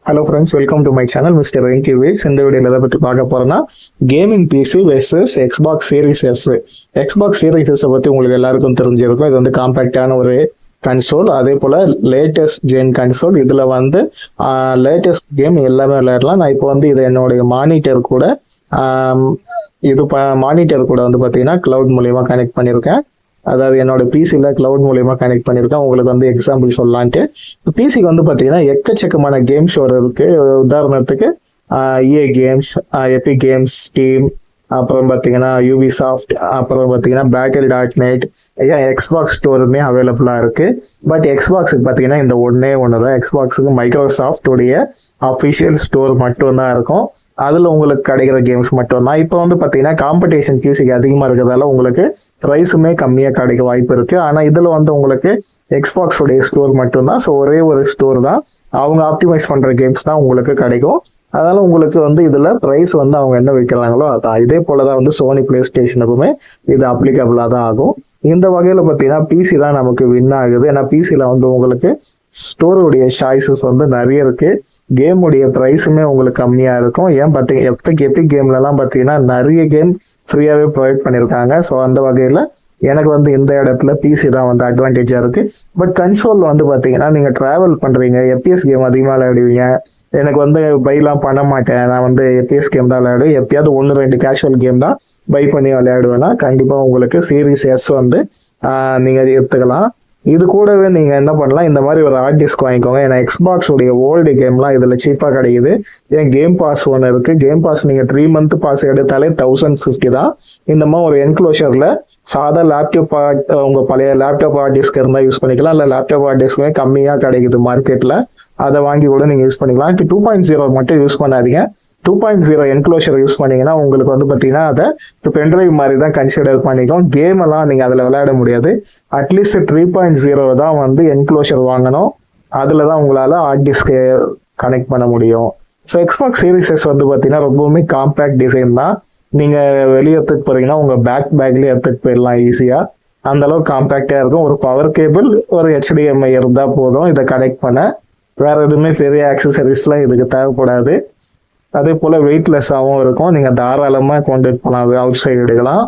Hello friends, welcome to my channel mister Venky வேக்ஸ். இந்த வீடியோவில் எதை பற்றி பார்க்க போகிறோன்னா gaming PC versus Xbox series S. Xbox series எஸ்ஸை பற்றி உங்களுக்கு எல்லாருக்கும் தெரிஞ்சிருக்கும். இது வந்து காம்பேக்டான ஒரு கன்சோல், அதே போல் லேட்டஸ்ட் ஜென் கன்சோல். இதில் வந்து லேட்டஸ்ட் கேம் எல்லாமே விளையாடலாம். நான் இப்போ வந்து இது என்னுடைய மானிட்டர் கூட மானிட்டர் கூட வந்து பார்த்தீங்கன்னா கிளவுட் மூலியமாக கனெக்ட் பண்ணியிருக்கேன். அதாவது என்னோட பிசியில் கிளவுட் மூலியமா கனெக்ட் பண்ணியிருக்கேன். உங்களுக்கு வந்து எக்ஸாம்பிள் சொல்லலான்ட்டு, பிசிக்கு வந்து பார்த்தீங்கன்னா எக்கச்சக்கமான கேம்ஸ் இருக்கு. உதாரணத்துக்கு EA games, Epic games, steam, அப்புறம் பார்த்தீங்கன்னா யூபிசாஃப்ட், அப்புறம் பார்த்தீங்கன்னா Battle.net, எக்ஸ்பாக்ஸ் ஸ்டோருமே அவைலபிளாக இருக்குது. பட் எக்ஸ்பாக்ஸுக்கு பார்த்தீங்கன்னா இந்த ஒன்று தான். எக்ஸ்பாக்ஸுக்கு மைக்ரோசாஃப்டோடைய அஃபிஷியல் ஸ்டோர் மட்டும்தான் இருக்கும். அதில் உங்களுக்கு கிடைக்கிற கேம்ஸ் மட்டும்தான். இப்போ வந்து பார்த்தீங்கன்னா காம்படிஷன் பிசிக்கு அதிகமாக இருக்கிறதால உங்களுக்கு ப்ரைஸுமே கம்மியாக கிடைக்க வாய்ப்பு இருக்குது. ஆனால் இதில் வந்து உங்களுக்கு எக்ஸ்பாக்ஸோடைய ஸ்டோர் மட்டும்தான். ஸோ ஒரே ஒரு ஸ்டோர் தான், அவங்க ஆப்டிமைஸ் பண்ணுற கேம்ஸ் தான் உங்களுக்கு கிடைக்கும். அதனால உங்களுக்கு வந்து இதுல பிரைஸ் வந்து அவங்க என்ன வைக்கிறாங்களோ அதான். இதே போலதான் வந்து சோனி பிளே ஸ்டேஷனுக்குமே இது அப்ளிகபிளா தான் ஆகும். இந்த வகையில பாத்தீங்கன்னா பிசி தான் நமக்கு வின் ஆகுது. ஏன்னா பிசில வந்து உங்களுக்கு ஸ்டோருடைய சாய்ஸஸ் வந்து நிறைய இருக்கு. கேமுடைய ப்ரைஸுமே உங்களுக்கு கம்மியா இருக்கும். ஏன் பார்த்தீங்க எபிக் கேம்ல எல்லாம் பாத்தீங்கன்னா நிறைய கேம் ஃப்ரீயாவே ப்ரொவைட் பண்ணியிருக்காங்க. ஸோ அந்த வகையில எனக்கு வந்து இந்த இடத்துல பிசி தான் வந்து அட்வான்டேஜா இருக்கு. பட் கன்சோல் வந்து பாத்தீங்கன்னா நீங்க டிராவல் பண்றீங்க, எப்பிஎஸ் கேம் அதிகமா விளையாடுவீங்க. எனக்கு வந்து பைலாம் பண்ண மாட்டேன், நான் வந்து எப்பிஎஸ் கேம் தான் விளையாடுவேன், எப்பயாவது 1-2 கேஷுவல் கேம் தான் பை பண்ணி விளையாடுவேன்னா கண்டிப்பா உங்களுக்கு சீரிஸ் எஸ் வந்து நீங்க எடுத்துக்கலாம். இது கூடவே நீங்க என்ன பண்ணலாம், இந்த மாதிரி ஒரு ஹார்ட் டிஸ்க் வாங்கிக்கோங்க. ஏன்னா எக்ஸ்பாக்ஸ் உடைய ஓல்டு கேம்லாம் இதுல சீப்பா கிடைக்குது. ஏன் கேம் பாஸ் ஒன்று இருக்கு. கேம் பாஸ் நீங்க 3 month பாஸ் எடுத்தாலே 1050 தான். இந்த மாதிரி ஒரு என்க்ளோஷர்ல சாதா லேப்டாப், உங்க பழைய லேப்டாப் ஹார்ட் டிஸ்க் இருந்தா யூஸ் பண்ணிக்கலாம். இல்ல லேப்டாப் ஹார்ட் டிஸ்க்குமே கம்மியா கிடைக்குது மார்க்கெட்ல, அதை வாங்கி கூட நீங்க யூஸ் பண்ணிக்கலாம். 2.0 மட்டும் யூஸ் பண்ணாதீங்க. 2.0 என்க்ளோஷர் யூஸ் பண்ணீங்கன்னா உங்களுக்கு வந்து பாத்தீங்கன்னா அதை பென்ட்ரைவ் மாதிரி தான் கன்சிடர் பண்ணிக்கும். கேம் எல்லாம் நீங்க அதுல விளையாட முடியாது. அட்லீஸ்ட் 3.0 தான் வந்து என்க்ளோஷர் வாங்கணும். அதுல தான் உங்களால ஹார்ட் டிஸ்க் கனெக்ட் பண்ண முடியும். ஸோ எக்ஸ்பாக்ஸ் சீரிஸஸ் வந்து பார்த்தீங்கன்னா ரொம்பவுமே காம்பேக்ட் டிசைன் தான். நீங்க வெளியே எடுத்துட்டு போறீங்கன்னா உங்க பேக்லேயே எடுத்துட்டு போயிடலாம் ஈஸியா. அந்த அளவுக்கு காம்பேக்டா இருக்கும். ஒரு பவர் கேபிள், ஒரு HDMI இருந்தா போதும் இதை கனெக்ட் பண்ண. வேற எதுவுமே பெரிய ஆக்சசரிஸ்லாம் இதுக்கு தேவைப்படாது. அதே போல வெயிட்லெஸ்ஸாகவும் இருக்கும். நீங்க தாராளமா கொண்டு போகலாம், அவுட் சைடு எடுக்கலாம்.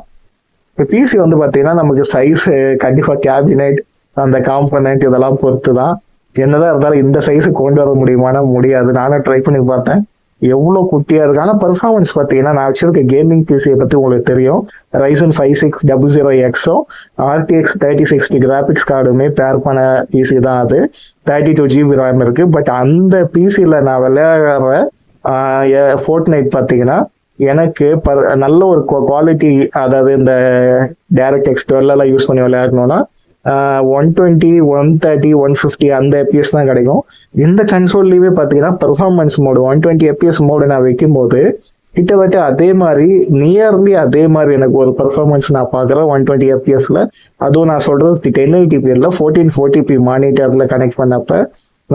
இப்போ பிசி வந்து பார்த்தீங்கன்னா நமக்கு சைஸ் கண்டிப்பா கேபினெட், அந்த காம்பனன்ட் இதெல்லாம் பொறுத்து தான். என்னதான் இருந்தாலும் இந்த சைஸு கொண்டு வர முடியுமானா முடியாது. நானும் ட்ரை பண்ணி பார்த்தேன், எவ்வளோ குட்டியா இருக்கு. ஆனால் பெர்ஃபார்மன்ஸ் பார்த்தீங்கன்னா நான் வச்சிருக்க கேமிங் பிசியை பற்றி உங்களுக்கு தெரியும். Ryzen 5 6600X RTX 3060 கிராபிக்ஸ் கார்டுமே பேர் பண்ண பிசி தான் அது. 32 GB RAM இருக்கு. பட் அந்த பிசியில் நான் விளையாடுற ஃபோர்ட்நைட் பார்த்தீங்கன்னா எனக்கு நல்ல ஒரு குவாலிட்டி, அதாவது இந்த DirectX 12 எல்லாம் யூஸ் பண்ணி விளையாடணும்னா 120, 130, 150 அந்த FPS தான் கிடைக்கும். இந்த கன்சோல்லையுமே பார்த்தீங்கன்னா பெர்ஃபார்மன்ஸ் மோடு 120 FPS மோடு நான் வைக்கும் போது கிட்டத்தட்ட அதே மாதிரி நியர்லி அதே மாதிரி எனக்கு ஒரு பெர்ஃபார்மன்ஸ் நான் பார்க்குறேன் 120 FPSல. அதுவும் நான் சொல்றது 1080p 1440p மானிட்டர்ல கனெக்ட் பண்ணப்ப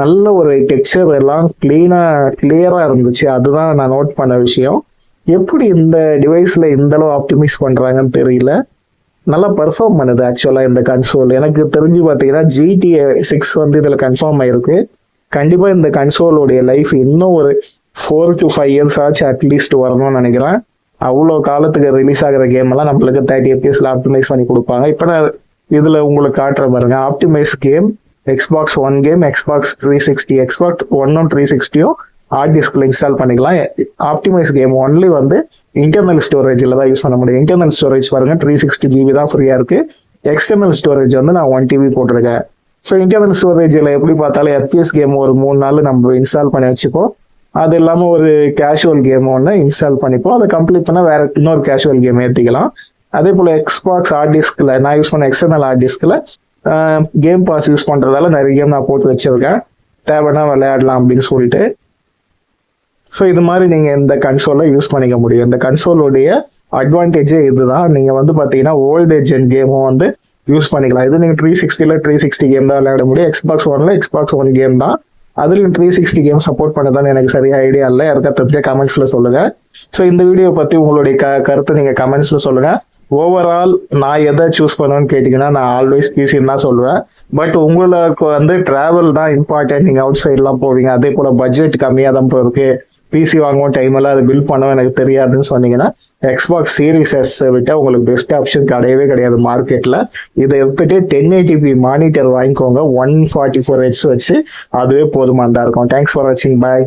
நல்ல ஒரு டெக்ஸ்சர் எல்லாம் கிளியரா இருந்துச்சு. அதுதான் நான் நோட் பண்ண விஷயம். எப்படி இந்த டிவைஸ்ல இந்த அளவு ஆப்டிமைஸ் பண்றாங்கன்னு தெரியல. நல்லா பெர்ஃபார்ம் பண்ணுது ஆக்சுவலா இந்த கன்சோல். எனக்கு தெரிஞ்சு பார்த்தீங்கன்னா GTA 6 வந்து இதுல கன்ஃபார்ம் ஆயிருக்கு. கண்டிப்பா இந்த கன்சோலோடைய லைஃப் இன்னும் ஒரு 4 to 5 years ஆச்சு அட்லீஸ்ட் வரணும்னு நினைக்கிறேன். அவ்வளோ காலத்துக்கு ரிலீஸ் ஆகிற கேம் எல்லாம் நம்மளுக்கு 30 FPSல ஆப்டிமைஸ் பண்ணி கொடுப்பாங்க. இப்போ நான் இதுல உங்களுக்கு காட்டுற பாருங்க, optimise game Xbox one game, Xbox 360, Xbox 1 360யும் ஹார்ட் டிஸ்க்ல இன்ஸ்டால் பண்ணிக்கலாம். ஆப்டிமைஸ் கேம் ஒன்லி வந்து இன்டர்னல் ஸ்டோரேஜ்ல தான் யூஸ் பண்ண முடியும். இன்டர்னல் ஸ்டோரேஜ் பாருங்க 360 GB தான் ஃப்ரீயா இருக்கு. எக்ஸ்டர்னல் ஸ்டோரேஜ் வந்து நான் 1 TB போட்டிருக்கேன். ஸோ இன்டர்னல் ஸ்டோரேஜ்ல எப்படி பார்த்தாலும் FPS கேம் ஒரு 3 நாள் நம்ம இன்ஸ்டால் பண்ணி வச்சுப்போம். அது இல்லாமல் ஒரு கேஷுவல் கேம் ஒன்று இன்ஸ்டால் பண்ணிப்போம். அதை கம்ப்ளீட் பண்ணால் வேற இன்னொரு கேஷுவல் கேம் ஏற்றிக்கலாம். அதே போல் எக்ஸ்பாக்ஸ் ஹார்ட் டிஸ்கில் நான் யூஸ் பண்ண எக்ஸ்டர்னல் ஹார்ட் டிஸ்கில் கேம் பாஸ் யூஸ் பண்ணுறதால நிறைய கேம் நான் போட்டு வச்சிருக்கேன், தேவைன்னா விளையாடலாம் அப்படின்னு சொல்லிட்டு. ஸோ இது மாதிரி நீங்கள் இந்த கன்சோலை யூஸ் பண்ணிக்க முடியும். இந்த கன்சோலுடைய அட்வான்டேஜே இதுதான். நீங்கள் வந்து பார்த்தீங்கன்னா ஓல்டு ஜென் கேமும் வந்து யூஸ் பண்ணிக்கலாம். இது நீங்கள் 360 கேம் தான் விளையாட முடியும். எக்ஸ்பாக்ஸ் ஒன் கேம் தான். அதுலயும் 360 கேம் சப்போர்ட் பண்ணதான் எனக்கு சரியா ஐடியா இல்லை. யாருக்கா தெரிஞ்ச கமெண்ட்ஸ்ல சொல்லுங்க. ஸோ இந்த வீடியோ பத்தி உங்களுடைய கருத்தை நீங்க கமெண்ட்ஸ்ல சொல்லுங்க. ஓவரால் நான் எதை சூஸ் பண்ணுவேன்னு கேட்டிங்கன்னா நான் ஆல்வேஸ் பிசின்னு தான் சொல்லுவேன். பட் உங்களுக்கு வந்து டிராவல் தான் இம்பார்ட்டன்ட். நீங்கள் அவுட் சைட்லாம் போவீங்க, அதே போல் பட்ஜெட் கம்மியாக தான் போயிருக்கு, பிசி வாங்கவும் டைம் எல்லாம் அது பில் பண்ணவும் எனக்கு தெரியாதுன்னு சொன்னீங்கன்னா எக்ஸ்பாக்ஸ் சீரிஸ் எஸ் விட்டால் உங்களுக்கு பெஸ்ட் ஆப்ஷன் கிடையவே கிடையாது மார்க்கெட்டில். இதை எடுத்துட்டு 1080p மானிட்டர் வாங்கிக்கோங்க, 144Hz வச்சு, அதுவே போதுமானதாக இருக்கும். தேங்க்ஸ் ஃபார் வாட்சிங், பாய்.